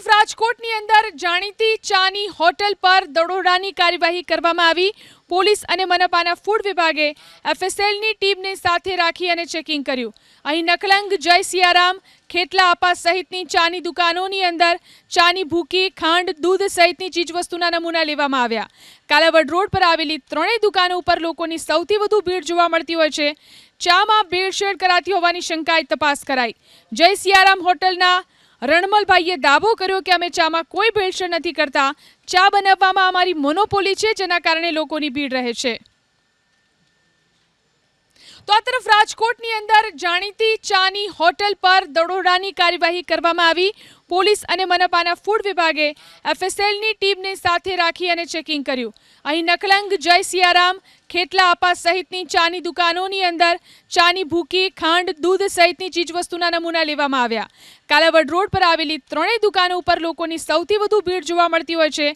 તરફ રાજકોટની અંદર જાણીતી ચાની હોટેલ પર દરોડાની કાર્યવાહી કરવામાં આવી। પોલીસ અને મનપાના ફૂડ વિભાગે એફએસએલની ટીમને સાથે રાખી અને ચેકિંગ કર્યું। અહીં નકલંગ જય સિયારામ, ખેટલા આપા સહિતની ચાની દુકાનોની અંદર ચાની ભૂકી, ખાંડ, દૂધ સહિતની ચીજવસ્તુના નમૂના લેવામાં આવ્યા। કાલાવડ રોડ પર આવેલી ત્રણેય દુકાનો ઉપર લોકોની સૌથી વધુ ભીડ જોવા મળતી હોય છે। ચામાં ભેળસેળ કરાતી હોવાની શંકાએ તપાસ કરાઈ। જય સિયારામ હોટલના રણમલભાઈએ દાવો કર્યો કે અમે ચામાં કોઈ ભેળસેળ નથી કરતા, ચા બનાવવામાં અમારી મોનોપોલી છે, જેના કારણે લોકોની ભીડ રહે છે। તો આ તરફ રાજકોટની અંદર જાણીતી ચાની હોટેલ પર દરોડાની કાર્યવાહી કરવામાં આવી। પોલીસ અને મનપાના ફૂડ વિભાગે એફએસએલની ટીમને સાથે રાખી અને ચેકિંગ કર્યું। અહીં નકલંગ જય સિયારામ, ખેટલા આપા સહિતની ચાની દુકાનોની અંદર ચાની ભૂકી, ખાંડ, દૂધ સહિતની ચીજવસ્તુના નમૂના લેવામાં આવ્યા। કાલાવડ રોડ પર આવેલી ત્રણેય દુકાનો ઉપર લોકોની સૌથી વધુ ભીડ જોવા મળતી હોય છે।